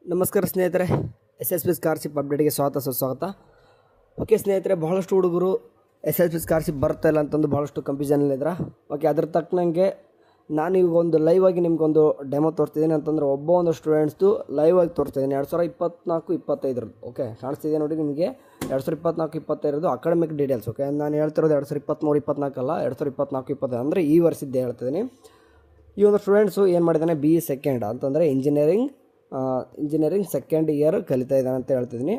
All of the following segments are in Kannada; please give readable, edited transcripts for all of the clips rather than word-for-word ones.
ನಮಸ್ಕಾರ ಸ್ನೇಹಿತರೆ, ಎಸ್ ಎಸ್ ಪಿ ಸ್ಕಾಲರ್ಶಿಪ್ ಅಪ್ಡೇಟ್ಗೆ ಸುಸ್ವಾಗತ. ಓಕೆ ಸ್ನೇಹಿತರೆ, ಬಹಳಷ್ಟು ಹುಡುಗರು ಎಸ್ ಎಸ್ ಪಿ ಸ್ಕಾಲರ್ಶಿಪ್ ಬರ್ತಾ ಇಲ್ಲ ಅಂತಂದು ಭಾಳಷ್ಟು ಕನ್ಫ್ಯೂಷನಲ್ಲಿದ್ದಾರೆ. ಓಕೆ, ಅದ್ರ ತಕ್ಕನಂಗೆ ನಾನು ಈಗ ಒಂದು ಲೈವ್ ಆಗಿ ನಿಮ್ಗೊಂದು ಡೆಮೋ ತೋರಿಸ್ತಿದ್ದೀನಿ. ಅಂತಂದರೆ ಒಂದು ಸ್ಟೂಡೆಂಟ್ಸ್ದು ಲೈವ್ ಆಗಿ ತೋರಿಸ್ತಿದ್ದೀನಿ 2024-25. ಓಕೆ, ಕಾಣಿಸ್ತಿದೆ ನೋಡಿ ನಿಮಗೆ 2024-25 ಅಕಾಡೆಮಿಕ್ ಡೀಟೇಲ್ಸ್. ಓಕೆ, ನಾನು ಹೇಳ್ತಿರೋದು 2023-24 ಅಲ್ಲ, 2024-25 ಅಂದರೆ ಈ ವರ್ಷದ್ದೇ ಹೇಳ್ತಿದ್ದೀನಿ. ಈ ಒಂದು ಸ್ಟೂಡೆಂಟ್ಸು ಏನು ಮಾಡಿದ್ದಾನೆ, BE ಸೆಕೆಂಡ್ ಅಂತಂದರೆ ಇಂಜಿನಿಯರಿಂಗ್ ಸೆಕೆಂಡ್ ಇಯರ್ ಕಲಿತಾ ಇದ್ದಾನೆ ಅಂತ ಹೇಳ್ತಿದ್ದೀನಿ.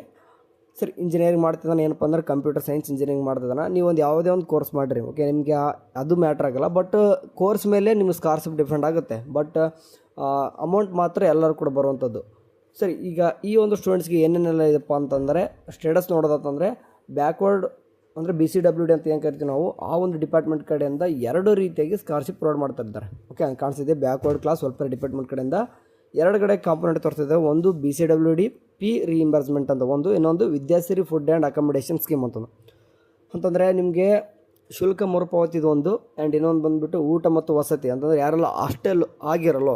ಸರಿ, ಇಂಜಿನಿಯರಿಂಗ್ ಮಾಡ್ತಿದ್ದಾನೆ, ಏನಪ್ಪ ಅಂದ್ರೆ ಕಂಪ್ಯೂಟರ್ ಸೈನ್ಸ್ ಇಂಜಿನಿಯರಿಂಗ್ ಮಾಡ್ತಿದ್ದಾನೆ. ನೀವು ಯಾವುದೇ ಒಂದು ಕೋರ್ಸ್ ಮಾಡಿರಿ, ಓಕೆ, ನಿಮಗೆ ಅದು ಮ್ಯಾಟ್ರ್ ಆಗೋಲ್ಲ. ಬಟ್ ಕೋರ್ಸ್ ಮೇಲೆ ನಿಮ್ಮ ಸ್ಕಾಲರ್ಶಿಪ್ ಡಿಫ್ರೆಂಟ್ ಆಗುತ್ತೆ. ಬಟ್ ಅಮೌಂಟ್ ಮಾತ್ರ ಎಲ್ಲರೂ ಕೂಡ ಬರುವಂಥದ್ದು. ಸರಿ, ಈಗ ಈ ಒಂದು ಸ್ಟೂಡೆಂಟ್ಸ್ಗೆ ಏನೇನೆಲ್ಲ ಇದಪ್ಪ ಅಂತಂದರೆ ಸ್ಟೇಟಸ್ ನೋಡೋದಂತಂದರೆ ಬ್ಯಾಕ್ವರ್ಡ್ ಅಂದರೆ BCWD ಅಂತ ಏನು ಕರಿತೀವಿ ನಾವು, ಆ ಒಂದು ಡಿಪಾರ್ಟ್ಮೆಂಟ್ ಕಡೆಯಿಂದ 2 ರೀತಿಯಾಗಿ ಸ್ಕಾಲರ್ಶಿಪ್ ಪ್ರೊವೈಡ್ ಮಾಡ್ತಾ ಇದ್ದಾರೆ. ಓಕೆ, ಕಾಣಿಸಿದೆ ಬ್ಯಾಕ್ವರ್ಡ್ ಕ್ಲಾಸ್ ವೆಲ್ಫೇರ್ ಡಿಪಾರ್ಟ್ಮೆಂಟ್ ಕಡೆಯಿಂದ 2 ಕಡೆ ಕಾಂಪೊನೆಂಟ್ ತೋರಿಸ್ತಿದೆ. ಒಂದು BCWD P ರಿಇಂಬರ್ಸ್ಮೆಂಟ್ ಅಂತ ಒಂದು, ಇನ್ನೊಂದು Vidyasiri food and accommodation scheme ಅಂತಂದರೆ ನಿಮಗೆ ಶುಲ್ಕ ಮರುಪಾವತಿದು ಒಂದು, ಆ್ಯಂಡ್ ಇನ್ನೊಂದು ಬಂದುಬಿಟ್ಟು ಊಟ ಮತ್ತು ವಸತಿ ಅಂತಂದರೆ ಯಾರೆಲ್ಲ ಹಾಸ್ಟೆಲ್ ಆಗಿರಲ್ಲೋ,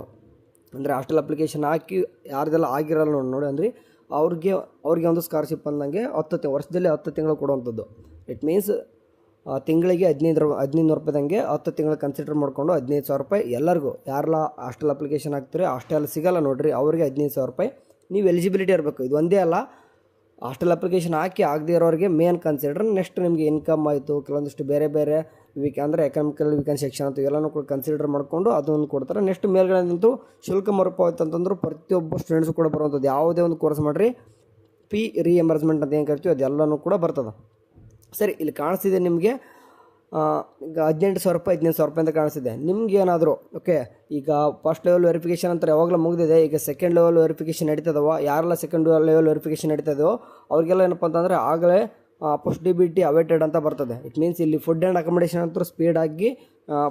ಅಂದರೆ ಹಾಸ್ಟೆಲ್ ಅಪ್ಲಿಕೇಶನ್ ಹಾಕಿ ಯಾರ್ದೆಲ್ಲ ಆಗಿರಲ್ಲ ನೋಡಿ ಅಂದರೆ ಅವ್ರಿಗೆ ಒಂದು ಸ್ಕಾಲರ್ಶಿಪ್ ಅಂದಂಗೆ ವರ್ಷದಲ್ಲಿ 10 ತಿಂಗಳು ಕೊಡುವಂಥದ್ದು. ಇಟ್ ಮೀನ್ಸ್ ತಿಂಗಳಿಗೆ 1500 ರೂಪಾಯಿದಂಗೆ 10 ತಿಂಗಳು ಕನ್ಸಿಡರ್ ಮಾಡಿಕೊಂಡು 15,000 ರೂಪಾಯಿ ಎಲ್ಲರಿಗೂ. ಯಾರೆಲ್ಲ ಹಾಸ್ಟೆಲ್ ಅಪ್ಲಿಕೇಶನ್ ಹಾಕ್ತೀರಿ, ಹಾಸ್ಟೆಲ್ ಸಿಗೋಲ್ಲ ನೋಡಿರಿ, ಅವರಿಗೆ 15,000 ರೂಪಾಯಿ ನೀವು ಎಲಿಜಿಬಿಲಿಟಿ ಇರಬೇಕು. ಇದು ಒಂದೇ ಅಲ್ಲ, ಹಾಸ್ಟೆಲ್ ಅಪ್ಲಿಕೇಶನ್ ಹಾಕಿ ಆಗದೇ ಇರೋರಿಗೆ ಮೇನ್ ಕನ್ಸಿಡರ್. ನೆಕ್ಸ್ಟ್ ನಿಮಗೆ ಇನ್ಕಮ್ ಆಯಿತು, ಕೆಲವೊಂದಿಷ್ಟು ಬೇರೆ ಅಂದರೆ ಎಕನಾಮಿಕಲ್ ವೀಕನ್ ಸೆಕ್ಷನ್ ಅಂತ ಇವೆಲ್ಲನೂ ಕೂಡ ಕನ್ಸಿಡರ್ ಮಾಡಿಕೊಂಡು ಅದನ್ನು ಕೊಡ್ತಾರೆ. ನೆಕ್ಸ್ಟ್ ಮೇಲ್ಗಡೆದಂತೂ ಶುಲ್ಕ ಮರುಪಾವತಿ ಅಂತಂದ್ರೆ ಪ್ರತಿಯೊಬ್ಬ ಸ್ಟೂಡೆಂಟ್ಸು ಕೂಡ ಬರುವಂಥದ್ದು. ಯಾವುದೇ ಒಂದು ಕೋರ್ಸ್ ಮಾಡಿರಿ P ರಿಎಂಬರ್ಸ್ಮೆಂಟ್ ಅಂತ ಏನು ಕರಿತೀವಿ ಅದೆಲ್ಲನೂ ಕೂಡ ಬರ್ತದೆ. ಸರಿ, ಇಲ್ಲಿ ಕಾಣಿಸ್ತಿದೆ ನಿಮಗೆ ಈಗ 18,000 ರೂಪಾಯಿ 15,000 ರೂಪಾಯಿ ಅಂತ ಕಾಣಿಸ್ತಿದೆ. ನಿಮ್ಗೆ ಏನಾದರೂ ಓಕೆ, ಈಗ ಫಸ್ಟ್ ಲೆವೆಲ್ ವೆರಿಫಿಕೇಷನ್ ಅಂತ ಯಾವಾಗಲೂ ಮುಗಿದಿದೆ. ಈಗ ಸೆಕೆಂಡ್ ಲೆವೆಲ್ ವೆರಿಫಿಕೇಷನ್ ನಡೀತದವ. ಯಾರೆಲ್ಲ ಸೆಕೆಂಡ್ ಲೆವೆಲ್ ವೆರಿಫಿಕೇಷನ್ ನಡೀತದೋ ಅವ್ರಿಗೆಲ್ಲ ಏನಪ್ಪ ಅಂತಂದರೆ ಆಗಲೇ ಪೋಸ್ಟ್ DBT ಅವೇಟೆಡ್ ಅಂತ ಬರ್ತದೆ. ಇಟ್ ಮೀನ್ಸ್ ಇಲ್ಲಿ ಫುಡ್ ಆ್ಯಂಡ್ ಅಕಾಮಿಡೇಷನ್ ಅಂತೂ ಸ್ಪೀಡಾಗಿ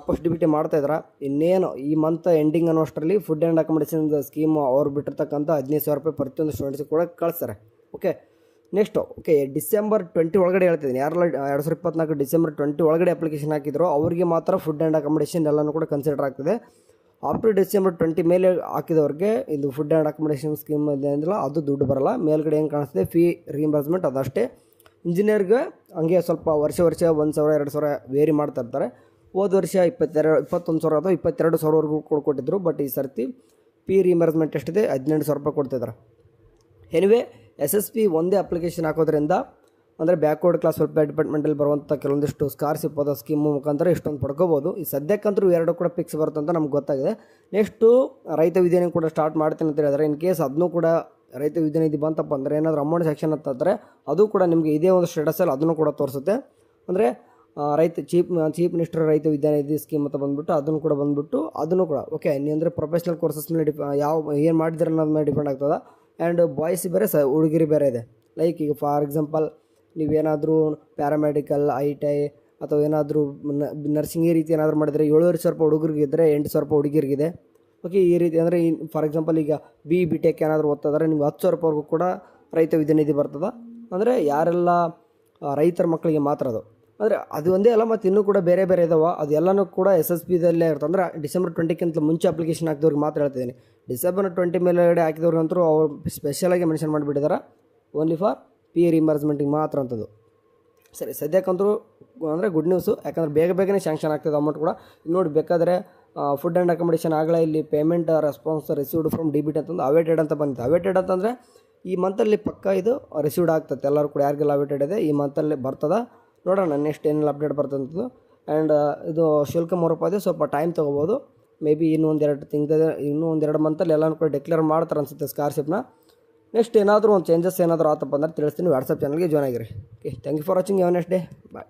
ಪೋಸ್ಟ್ DBT ಮಾಡ್ತಾಯಿದ್ರೆ, ಇನ್ನೇನು ಈ ಮಂತ್ ಎಂಡಿಂಗ್ ಅನ್ನೋಷ್ಟರಲ್ಲಿ ಫುಡ್ ಆ್ಯಂಡ್ ಅಕಾಮಿಡೇಷನ್ ಸ್ಕೀಮ್ ಅವ್ರು ಬಿಟ್ಟಿರ್ತಕ್ಕಂಥ 15,000 ರೂಪಾಯಿ ಪ್ರತಿಯೊಂದು ಸ್ಟೂಡೆಂಟ್ಸಿಗೆ ಕೂಡ ಕಳಿಸ್ತಾರೆ. ಓಕೆ, ನೆಕ್ಸ್ಟು ಓಕೆ, December 20 ಒಳಗಡೆ ಹೇಳ್ತಿದ್ದೀನಿ. ಯಾರೆಲ್ಲ 2024 December 20 ಒಳಗಡೆ ಅಪ್ಲಿಕೇಶನ್ ಹಾಕಿದ್ರು ಅವರಿಗೆ ಮಾತ್ರ ಫುಡ್ ಆ್ಯಂಡ್ ಅಕಾಮಿಡೇಷನ್ ಎಲ್ಲನೂ ಕೂಡ ಕನ್ಸಿಡರ್ ಆಗ್ತದೆ. ಆಫ್ಟರ್ December 20 ಮೇಲೆ ಹಾಕಿದವ್ರಿಗೆ ಇದು ಫುಡ್ ಆ್ಯಂಡ್ ಅಕಾಮಿಡೇಷನ್ ಸ್ಕೀಮ್ ಏನಿಲ್ಲ ಅದು ದುಡ್ಡು ಬರೋಲ್ಲ. ಮೇಲ್ಗಡೆ ಏನು ಕಾಣಿಸ್ತಿದೆ ಫೀ ರಿಇಂಬರ್ಸ್ಮೆಂಟ್ ಅದಷ್ಟೇ. ಇಂಜಿನಿಯರ್ಗೆ ಹಂಗೆ ಸ್ವಲ್ಪ ವರ್ಷ 1,000 2,000 ವೇರಿ ಮಾಡ್ತಾ ಇರ್ತಾರೆ. ಹೋದ ವರ್ಷ 21,000 ಅಥವಾ 22,000ವರೆಗೂ ಕೊಟ್ಟಿದ್ರು. ಬಟ್ ಈ ಸರ್ತಿ P ರಿಇಂಬರ್ಸ್ಮೆಂಟ್ ಎಷ್ಟಿದೆ 18,000 ರೂಪಾಯಿ ಕೊಡ್ತಿದ್ದಾರೆ. ಎನಿವೆ SSP ಒಂದೇ ಅಪ್ಲಿಕೇಶನ್ ಹಾಕೋದ್ರಿಂದ ಅಂದರೆ ಬ್ಯಾಕ್ವರ್ಡ್ ಕ್ಲಾಸ್ ವೆಲ್ಫೇರ್ ಡಿಪಾರ್ಟ್ಮೆಂಟಲ್ಲಿ ಬರುವಂಥ ಕೆಲವೊಂದಿಷ್ಟು ಸ್ಕಾಲರ್ಶಿಪ್ ಅದ ಸ್ಕೀಮು ಮುಖಾಂತರ ಇಷ್ಟೊಂದು ಪಡ್ಕೋಬೋದು. ಈ ಸದ್ಯಕ್ಕಂತೂ 2 ಕೂಡ ಫಿಕ್ಸ್ ಬರುತ್ತೆ ಅಂತ ನಮ್ಗೆ ಗೊತ್ತಾಗಿದೆ. ನೆಕ್ಸ್ಟು ರೈತ ವಿದ್ಯಾನಿಧಿ ಕೂಡ ಸ್ಟಾರ್ಟ್ ಮಾಡ್ತೀನಿ ಅಂತ ಹೇಳಿದರೆ, ಇನ್ ಕೇಸ್ ಅದನ್ನೂ ಕೂಡ ರೈತ ವಿದ್ಯಾನಿಧಿ ಬಂತಪ್ಪ ಅಂದರೆ ಏನಾದರೂ ಅಮೌಂಟ್ ಸೆಕ್ಷನ್ ಅಂತಂದರೆ ಅದು ಕೂಡ ನಿಮಗೆ ಇದೇ ಒಂದು ಸ್ಟೇಟಸಲ್ಲಿ ಅದನ್ನು ಕೂಡ ತೋರಿಸುತ್ತೆ. ಅಂದರೆ ಚೀಫ್ ಮಿನಿಸ್ಟರ್ ರೈತ ವಿದ್ಯಾನಿಧಿ ಸ್ಕೀಮ್ ಅಂತ ಬಂದುಬಿಟ್ಟು ಅದನ್ನು ಕೂಡ ಓಕೆ, ನೀವು ಅಂದರೆ ಪ್ರೊಫೆಷ್ನಲ್ ಕೋರ್ಸಸ್ ಮೇಲೆ ಏನು ಮಾಡಿದ್ರೆ ಅನ್ನೋದ್ರ ಮೇಲೆ ಡಿಪೆಂಡ್ ಆಗ್ತದೆ. ಆ್ಯಂಡ್ ಬಾಯ್ಸ್ ಬೇರೆ ಹುಡುಗಿರಿ ಬೇರೆ ಇದೆ. ಲೈಕ್ ಈಗ ಫಾರ್ ಎಕ್ಸಾಂಪಲ್ ನೀವೇನಾದರೂ ಪ್ಯಾರಾಮೆಡಿಕಲ್ ITI ಅಥವಾ ಏನಾದರೂ ನರ್ಸಿಂಗ್ ಈ ರೀತಿ ಏನಾದರೂ ಮಾಡಿದರೆ 7,500 ರೂಪಾಯಿ ಹುಡುಗರಿಗಿದ್ದರೆ 8,000 ರೂಪಾಯಿ ಹುಡುಗಿರಿಗಿದೆ. ಓಕೆ, ಈ ರೀತಿ ಅಂದರೆ ಫಾರ್ ಎಕ್ಸಾಂಪಲ್ ಈಗ BTech ಏನಾದರೂ ಓದ್ತಿದ್ರೆ ನಿಮ್ಗೆ 10,000 ರೂಪಾಯಿವರೆಗೂ ಕೂಡ ರೈತ ವಿದ್ಯಾನಿಧಿ ಬರ್ತದೆ. ಅಂದರೆ ಯಾರೆಲ್ಲ ರೈತರ ಮಕ್ಕಳಿಗೆ ಮಾತ್ರ ಅದು. ಅಂದರೆ ಅದು ಒಂದೇ ಅಲ್ಲ, ಮತ್ತು ಇನ್ನೂ ಕೂಡ ಬೇರೆ ಇದಾವೆ. ಅದು ಎಲ್ಲನೂ ಕೂಡ SSPದಲ್ಲೇ ಇರುತ್ತೆ. ಅಂದರೆ December 20ಕ್ಕಿಂತ ಮುಂಚೆ ಅಪ್ಲಿಕೇಶನ್ ಹಾಕಿದವ್ರಿಗೆ ಮಾತ್ರ ಹೇಳ್ತಿದ್ದೀನಿ. December 20 ಮೇಲೆಗಡೆ ಹಾಕಿದವ್ರಿಗಂತೂ ಅವ್ರು ಸ್ಪೆಷಲಾಗಿ ಮೆನ್ಷನ್ ಮಾಡಿಬಿಟ್ಟಿದ್ದಾರೆ, ಓನ್ಲಿ ಫಾರ್ P ರಿಇಂಬರ್ಸ್ಮೆಂಟಿಗೆ ಮಾತ್ರ ಅಂತದ್ದು. ಸರಿ, ಸದ್ಯಕ್ಕಂತೂ ಅಂದರೆ ಗುಡ್ ನ್ಯೂಸು, ಯಾಕಂದರೆ ಬೇಗನೆ ಸ್ಯಾಂಕ್ಷನ್ ಆಗ್ತದೆ ಅಮೌಂಟ್ ಕೂಡ. ನೋಡಿ ಬೇಕಾದರೆ ಫುಡ್ ಆ್ಯಂಡ್ ಅಕಾಮಿಡೇಷನ್ ಆಗಲೇ ಇಲ್ಲಿ payment response received from DBT ಅಂತಂದು ಅವೇಟೆಡ್ ಅಂತ ಬಂದಿದೆ. ಅವೇಟೆಡ್ ಅಂತಂದರೆ ಈ ಮಂತಲ್ಲಿ ಪಕ್ಕ ಇದು ರಿಸೀವ್ಡ್ ಆಗ್ತದೆ. ಎಲ್ಲರೂ ಕೂಡ ಯಾರಿಗೆಲ್ಲ ಅವೇಟೆಡ್ ಇದೆ ಈ ಮಂತಲ್ಲಿ ಬರ್ತದೆ. ನೋಡೋಣ ನೆಕ್ಸ್ಟ್ ಏನೆಲ್ಲ ಅಪ್ಡೇಟ್ ಬರ್ತಂಥದ್ದು. ಆ್ಯಂಡ್ ಇದು ಶುಲ್ಕ ಮರುಪಾವತಿ ಸ್ವಲ್ಪ ಟೈಮ್ ತೊಗೋಬೋದು. ಮೇ ಬಿ ಇನ್ನೂ ಒಂದು 2 ಮಂತಲ್ಲಿ ಎಲ್ಲನೂ ಕೂಡ ಡಿಕ್ಲೇರ್ ಮಾಡ್ತಾರೆ ಅನಿಸುತ್ತೆ ಸ್ಕಾಲರ್ಶಿಪ್ನ. ನೆಕ್ಸ್ಟ್ ಏನಾದರೂ ಒಂದು ಚೇಂಜಸ್ ಏನಾದರೂ ಆತಪ್ಪ ಅಂದ್ರೆ ತಿಳಿಸ್ತೀನಿ. ವಾಟ್ಸಪ್ ಚಾನಲ್ಗೆ ಜಾಯ್ನ್ ಆಗಿರಿ. Okay, thank you for watching. Have a nice day. Bye.